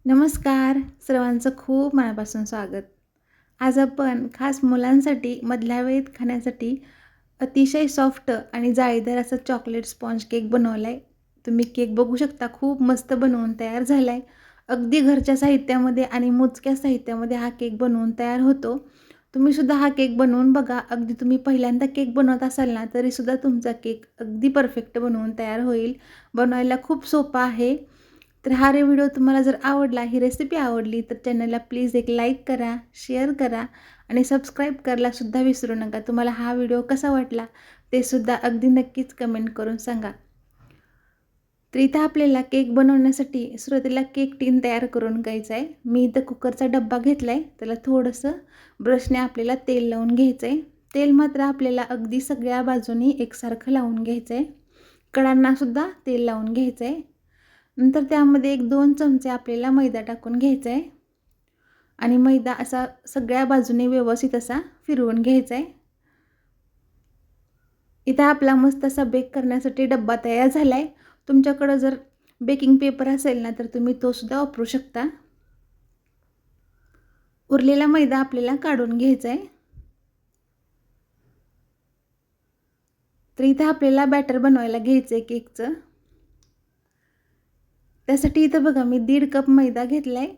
नमस्कार. सर्वांचं खूप मनापासून स्वागत. आज आपण खास मुलांसाठी मधल्या वेळेत खाण्यासाठी अतिशय सॉफ्ट आणि जाळीदार असा चॉकलेट स्पॉन्ज केक बनवला आहे. तुम्ही केक बघू शकता, खूप मस्त बनवून तयार झाला आहे. अगदी घरच्या साहित्यामध्ये आणि मोजक्या साहित्यामध्ये हा केक बनवून तयार होतो. तुम्हीसुद्धा हा केक बनवून बघा. अगदी तुम्ही पहिल्यांदा केक बनवत असाल ना, तरीसुद्धा तुमचा केक अगदी परफेक्ट बनवून तयार होईल. बनवायला खूप सोपा आहे. तर हा व्हिडिओ तुम्हाला जर आवडला, ही रेसिपी आवडली, तर चॅनलला प्लीज एक लाईक करा, शेअर करा आणि सबस्क्राईब करायलासुद्धा विसरू नका. तुम्हाला हा व्हिडिओ कसा वाटला ते सुद्धा अगदी नक्कीच कमेंट करून सांगा. तर इथं आपल्याला केक बनवण्यासाठी सुरुवातीला केक टीन तयार करून घ्यायचा आहे. मी इथं कुकरचा डब्बा घेतला आहे. त्याला थोडंसं ब्रशने आपल्याला तेल लावून घ्यायचं आहे. तेल मात्र आपल्याला अगदी सगळ्या बाजूनी एकसारखं लावून घ्यायचं आहे. कडांनासुद्धा तेल लावून घ्यायचं आहे. नंतर त्यामध्ये 1-2 चमचे आपल्याला मैदा टाकून घ्यायचा आहे आणि मैदा असा सगळ्या बाजूने व्यवस्थित असा फिरवून घ्यायचा आहे. इथं आपला मस्त असा बेक करण्यासाठी डब्बा तयार झाला आहे. तुमच्याकडं जर बेकिंग पेपर असेल ना, तर तुम्ही तो सुद्धा वापरू शकता. उरलेला मैदा आपल्याला काढून घ्यायचा आहे. तर इथं आपल्याला बॅटर बनवायला घ्यायचं आहे केकचं. त्यासाठी इथं बघा मी 1.5 कप मैदा घेतला आहे.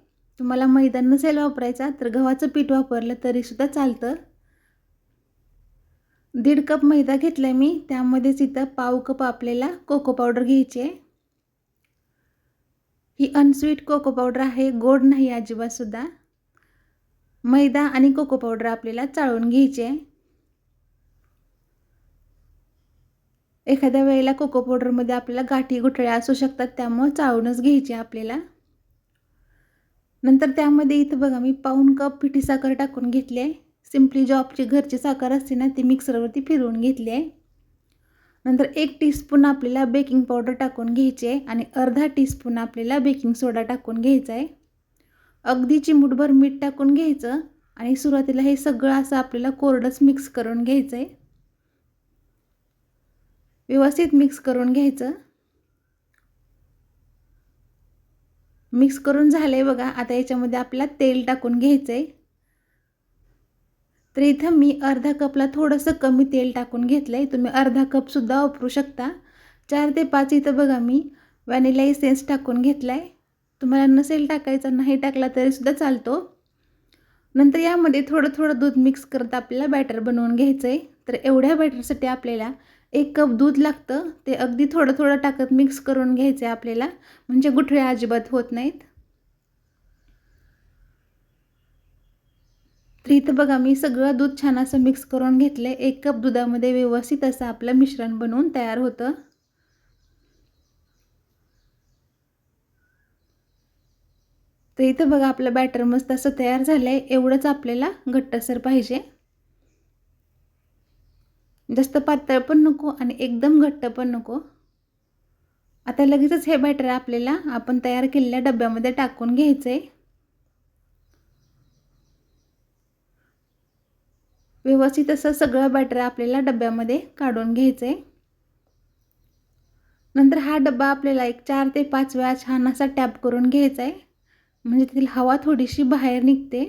तुम्हाला मैदा नसेल वापरायचा तर गव्हाचं पीठ वापरलं तरीसुद्धा चालतं. 1.5 कप मैदा घेतला आहे मी. त्यामध्येच इथं पाव कप आपल्याला कोको पावडर घ्यायची आहे. ही अनस्वीट कोको पावडर आहे, गोड नाही अजिबातसुद्धा. मैदा आणि कोको पावडर आपल्याला चाळून घ्यायची आहे. एखाद्या वेळेला कोको पावडरमध्ये आपल्याला गाठी गुठळ्या असू शकतात, त्यामुळे चाळूनच घ्यायची आपल्याला. नंतर त्यामध्ये इथं बघा मी पाऊण कप पिठी साखर टाकून घेतली आहे. सिम्पली जो आपली घरची साखर असते ना, ती मिक्सरवरती फिरवून घेतली आहे. नंतर 1 टीस्पून आपल्याला बेकिंग पावडर टाकून घ्यायची आहे आणि अर्धा टीस्पून आपल्याला बेकिंग सोडा टाकून घ्यायचा आहे. अगदी चिमूटभर मीठ टाकून घ्यायचं आणि सुरुवातीला हे सगळं असं आपल्याला कोरडंच मिक्स करून घ्यायचं आहे. व्यवस्थित मिक्स करून घ्यायचं. मिक्स करून झालं आहे बघा. आता याच्यामध्ये आपल्याला तेल टाकून घ्यायचं आहे. तर इथं मी अर्धा कपला थोडंसं कमी तेल टाकून घेतलं आहे. तुम्ही अर्धा कपसुद्धा वापरू शकता. 4 ते 5 इथं बघा मी व्हॅनिला इसेन्स टाकून घेतला आहे. तुम्हाला नसेल टाकायचा, नाही टाकला तरीसुद्धा चालतो. नंतर यामध्ये थोडं दूध मिक्स करत आपल्याला बॅटर बनवून घ्यायचं आहे. तर एवढ्या बॅटरसाठी आपल्याला 1 कप दूध लागतं. ते अगदी थोडं टाकत मिक्स करून घ्यायचं आहे आपल्याला, म्हणजे गुठळ्या अजिबात होत नाहीत. तर इथं बघा मी सगळं दूध छान असं मिक्स करून घेतलं आहे. 1 कप दुधामध्ये व्यवस्थित असं आपलं मिश्रण बनवून तयार होतं. तर इथं बघा आपलं बॅटर मस्त असं तयार झालं आहे. एवढंच आपल्याला घट्टसर पाहिजे. जास्त पातळ पण नको आणि एकदम घट्ट पण नको. आता लगेचच हे बॅटर आपल्याला आपण तयार केलेल्या डब्यामध्ये टाकून घ्यायचं आहे. व्यवस्थित असं सगळं बॅटर आपल्याला डब्यामध्ये काढून घ्यायचं आहे. नंतर हा डब्बा आपल्याला एक 4 ते 5 वेळा छान असा टॅप करून घ्यायचा आहे. म्हणजे त्यातील हवा थोडीशी बाहेर निघते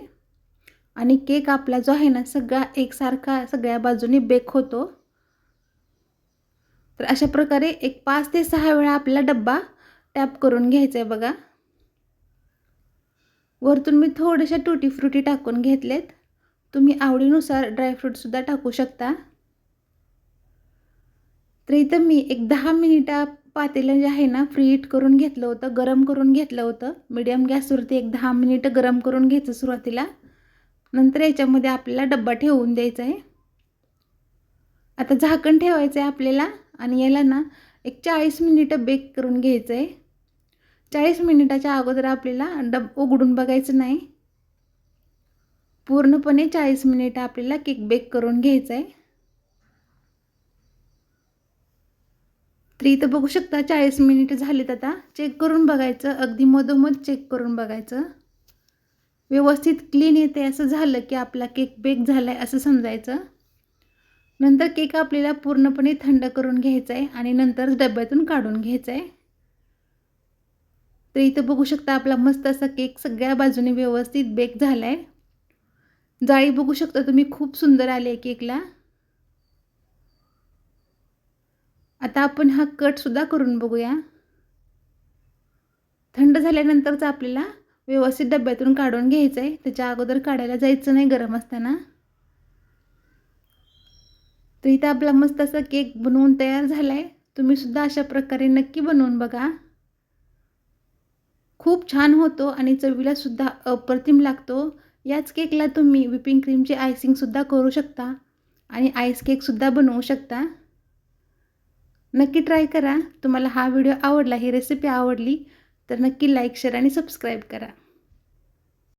आणि केक आपला जो आहे ना, सगळा एकसारखा सगळ्या बाजूनी बेक होतो. तर अशा प्रकारे एक 5 ते 6 वेळा आपला डब्बा टॅप करून घ्यायचा आहे बघा. वरतून मी थोड्याशा टुटी फ्रुटी टाकून घेतलेत. तुम्ही आवडीनुसार ड्रायफ्रूटसुद्धा टाकू शकता. तर इथं मी एक 10 मिनिटं पातेलं जे आहे ना, फ्रीहीट करून घेतलं होतं, गरम करून घेतलं होतं. मीडियम गॅसवरती एक 10 मिनिटं गरम करून घ्यायचं सुरुवातीला. नंतर याच्यामध्ये आपल्याला डब्बा ठेवून द्यायचा आहे. आता झाकण ठेवायचं आहे आपल्याला आणि याला ना एक 40 मिनिटं बेक करून घ्यायचं आहे. 40 मिनिटाच्या अगोदर आपल्याला उघडून बघायचं नाही. पूर्णपणे 40 मिनिटं आपल्याला केक बेक करून घ्यायचा आहे. तर इथं बघू शकता 40 मिनिटं झालीत. आता चेक करून बघायचं, अगदी मधोमध चेक करून बघायचं. व्यवस्थित क्लीन येते असं झालं की आपला केक बेक झाला आहे असं समजायचं. नंतर केक आपल्याला पूर्णपणे थंड करून घ्यायचा आहे आणि नंतर डब्यातून काढून घ्यायचा आहे. तर इथं बघू शकता आपला मस्त असा केक सगळ्या बाजूने व्यवस्थित बेक झाला आहे. जाळी बघू शकता तुम्ही, खूप सुंदर आली आहे केकला. आता आपण हा कटसुद्धा करून बघूया. थंड झाल्यानंतरच आपल्याला व्यवस्थित डब्यातून काढून घ्यायचं आहे. त्याच्या अगोदर काढायला जायचं नाही गरम असताना. तर इथं आपला मस्त असा केक बनवून तयार झाला आहे. तुम्हीसुद्धा अशा प्रकारे नक्की बनवून बघा. खूप छान होतो आणि चवीलासुद्धा अप्रतिम लागतो. याच केकला तुम्ही व्हिपिंग क्रीमची आयसिंगसुद्धा करू शकता आणि आईस केकसुद्धा बनवू शकता. नक्की ट्राय करा. तुम्हाला हा व्हिडिओ आवडला, ही रेसिपी आवडली तर नक्की लाईक, शेअर आणि सबस्क्राईब करा.